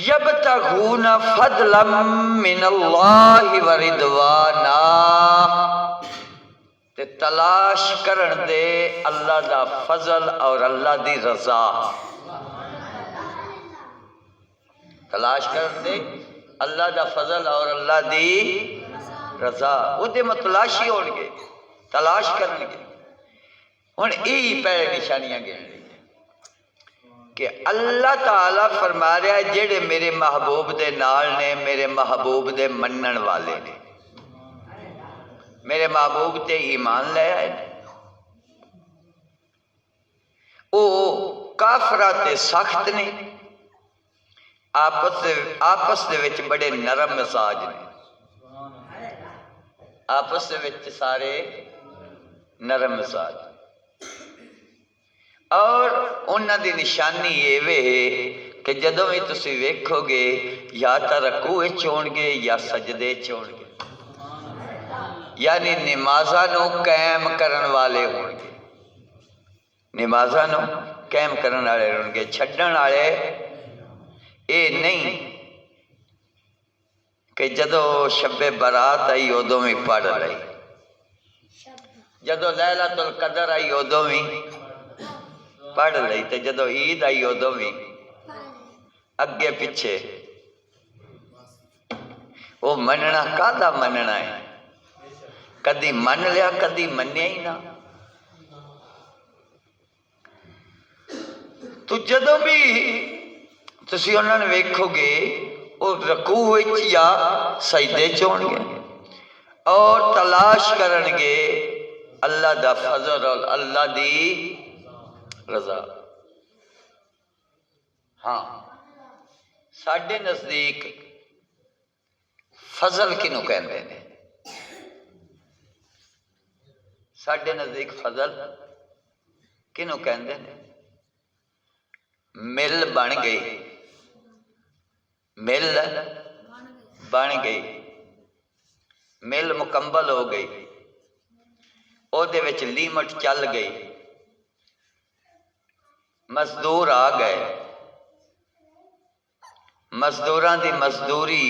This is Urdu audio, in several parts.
یبتغون فضلا من اللہ ورضوانا، تے تلاش کرن دے اللہ دا فضل اور اللہ دی رضا، تلاش کرن دے اللہ دا فضل اور اللہ دی رضا، وہ دے متلاشی ہون گے، تلاش کرن گے۔ ہن یہی پہلے نشانیاں گن رہی ہیں کہ اللہ تعالیٰ فرما رہا ہے جڑے میرے محبوب دے نال نے، میرے محبوب دے منن والے نے، میرے محبوب تے ایمان لے آئے نے، او کافرہ تے سخت نے، آپس دے وچ بڑے نرم مزاج نے، آپس دے وچ سارے نرم مزاج، اور انہاں دی نشانی یہ وے کہ جدوں بھی تسی ویکھو گے یا تا رکوع وچ ہون گے یا سجدے وچ ہون گے، یعنی نمازاں نو قائم کرن والے ہون گے، نمازاں نو قائم کرن والے ہون گے، چھڈن والے اے نہیں کہ جدو شب برات آئی ادوں بھی پڑھ لئی، جدو لیلۃ القدر آئی ادوں بھی پڑھ لئی، تے جدو عید آئی ادوں بھی اگے پیچھے، وہ مننا کادا مننا ہے، کدی من لیا کدی منیا ہی نہ۔ تو جدو بھی تسی انہوں نے ویکھو گے وہ رکوع وچ یا سجدے چ ہون گے اور تلاش کرن گے اللہ دا فضل اور اللہ دی رضا۔ ہاں ساڈے نزدیک فضل کنوں کہندے نے، ساڈے نزدیک فضل کنوں کہندے نے؟ مل بن گئی، مل بن گئی، مل مکمل ہو گئی، او دے وچ لیمٹ چل گئی، مزدور آ گئے، مزدوراں دی مزدوری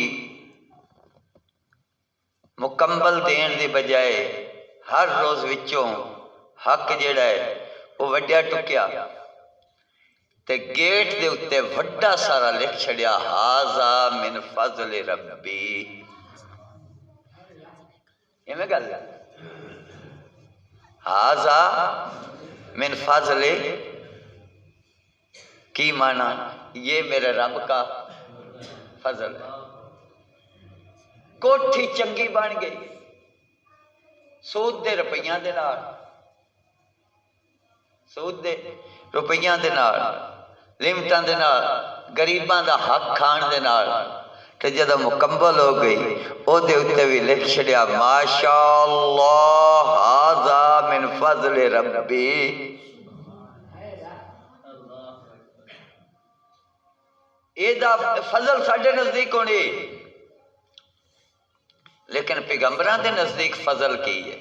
مکمل دین دی بجائے ہر روز وچوں حق جڑا ہے وہ وڈیا ٹکیا، تے گیٹ دے اتے وڈا سارا لکھ چھڑیا ہاذا من فضل ربی، یہ میں گل ہے، ہاذا من فضل، کی معنی یہ میرے رب کا فضل ہے۔ کوٹھی چنگی بن گئی سود دے روپیاں دے نال، سود دے روپیاں دے نال، لیمٹاں دے نال، غریباں دا حق کھان دے نال، کہ جدو مکمل ہو گئی او دے اتے بھی لکھ چھڑیا ماشاء اللہ ھذا من فضل ربی۔ اے دا فضل ساڈے نزدیک ہونے، لیکن پیغمبراں دے نزدیک فضل کی ہے؟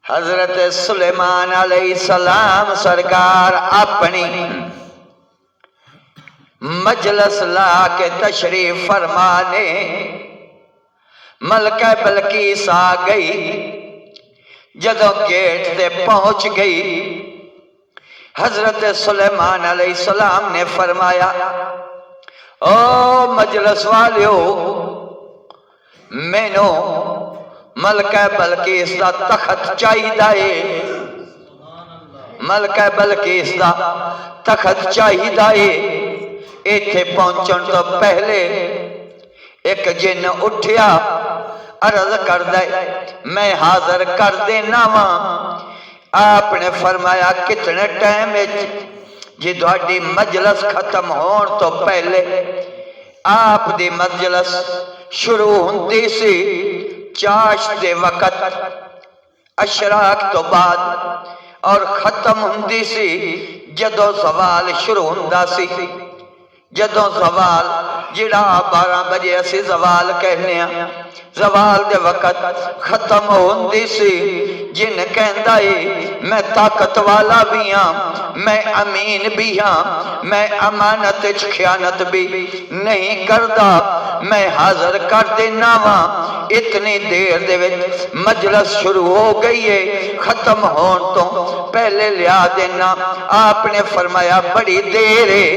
حضرت سلیمان علیہ السلام سرکار اپنی مجلس لا کے تشریف فرمانے ملکہ بلقیس آ گئی، جدو گیٹ تے پہنچ گئی حضرت سلیمان علیہ السلام نے فرمایا او مجلس والیو، مینوں ملکہ بلقیس دا تخت چاہیے، ملکہ بلقیس دا تخت چاہیے۔ ایتھے پہنچن تو پہلے ایک جن اٹھیا عرض کر دے میں حاضر کر دینا وا۔ آپ نے فرمایا کتنے ٹائم جی تہاڈی مجلس ختم ہون تو پہلے آپ دی مجلس شروع ہوندی سی چاش دے وقت اشراق تو بعد، اور ختم ہوندی سی جدو زوال شروع ہوندا سی، جدوں زوال جڑا 12 بجے اسی زوال کہنے ہیں، زوال دے وقت ختم ہوندی سی، جن کہندا ہے میں طاقت والا بھی ہاں، میں امین بھی ہاں، میں امانت وچ خیانت بھی نہیں کردا، میں حاضر کر دینا وا۔ اتنی دیر دے وچ مجلس شروع ہو گئی ہے، ختم ہون تو پہلے لیا دینا۔ آپ نے فرمایا بڑی دیر ہے،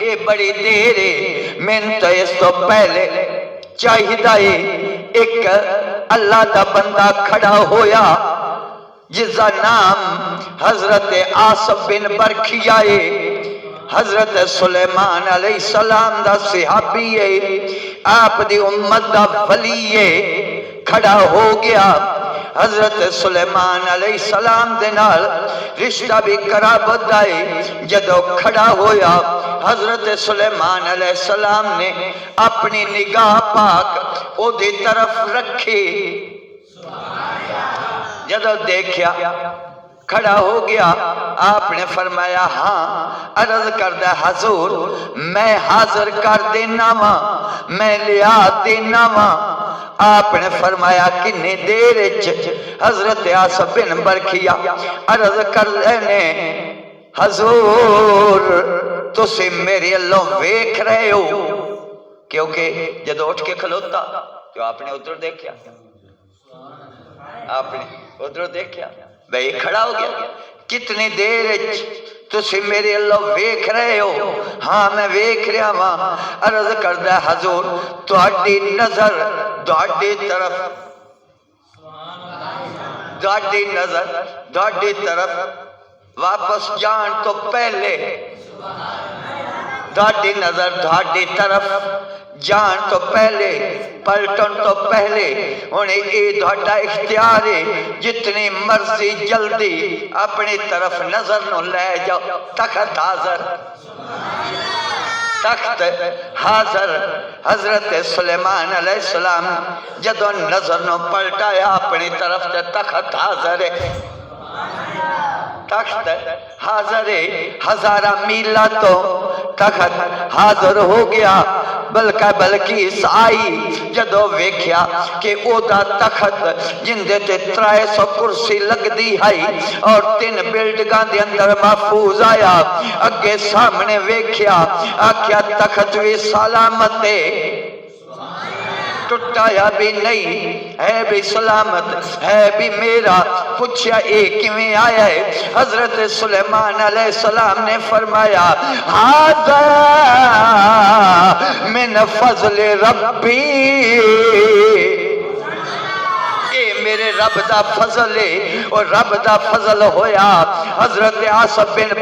اے بڑی دیر ہے، میں تو اس تو پہلے چاہیدہ ہے۔ ایک اللہ دا بندہ کھڑا ہویا جس کا نام حضرت آصف بن برکھیا ہے، حضرت سلیمان علیہ السلام دا صحابی ہے، آپ دی امت دا ولی ہے، کھڑا ہو گیا۔ حضرت سلیمان علیہ السلام دے نال رشتہ بھی قرابت دا ہے۔ جدو کھڑا ہویا حضرت سلیمان علیہ السلام نے اپنی نگاہ پاک او دی طرف رکھی، جدو دیکھیا کھڑا ہو گیا، آپ نے فرمایا ہاں، عرض کردہ حضور میں حاضر کر دینا وا، میں لیا دینا وا۔ آپ نے فرمایا کتنی دیر وچ؟ حضرت آصف بن برکھیا عرض کر لینے حضور تسی میرے اللہ ویکھ رہے ہو، کیونکہ جدو اٹھ کے کھلوتا تو آپ نے ادھر دیکھیا، آپ نے ادھر دیکھیا، بھئی کھڑا ہو گیا، کتنی دیر تسی میرے اللہ ویکھ رہے ہو؟ ہاں میں ویکھ رہا ہاں۔ عرض کردہ حضور تہاڈی نظر تہاڈی طرف، تہاڈی نظر تہاڈی طرف واپس جان تو پہلے، تہاڈی نظر تہاڈی طرف جان تو پہلے، پلٹن تو پہلے، انہیں اے تہاڈا اختیار ہے، جتنی مرضی جلدی اپنی طرف نظر نو لے جاؤ۔ تخت حاضر، تخت حاضر۔ حضرت سلیمان علیہ السلام جدو نظر نو پلٹایا اپنی طرف تے تخت حاضر ہے، تخت حاضر ہے۔ ہزارہ میلہ تو تخت حاضر ہو گیا، بلکہ آئی جدو ویکھیا کہ او دا تخت جندے تے 300 کرسی لگ دی ہے اور 3 بلڈگاں دے اندر محفوظ آیا، اگے سامنے ویکھیا، آکھیا تخت بھی سلامت ہے، ٹوٹایا بھی نہیں ہے، بھی سلامت ہے، بھی میرا۔ پوچھا اے کیویں آیا ہے؟ حضرت سلیمان علیہ السلام نے فرمایا ھذا من فضل ربی، اے میرے رب دا فضل ہے، اور رب دا فضل ہویا۔ حضرت آصف بن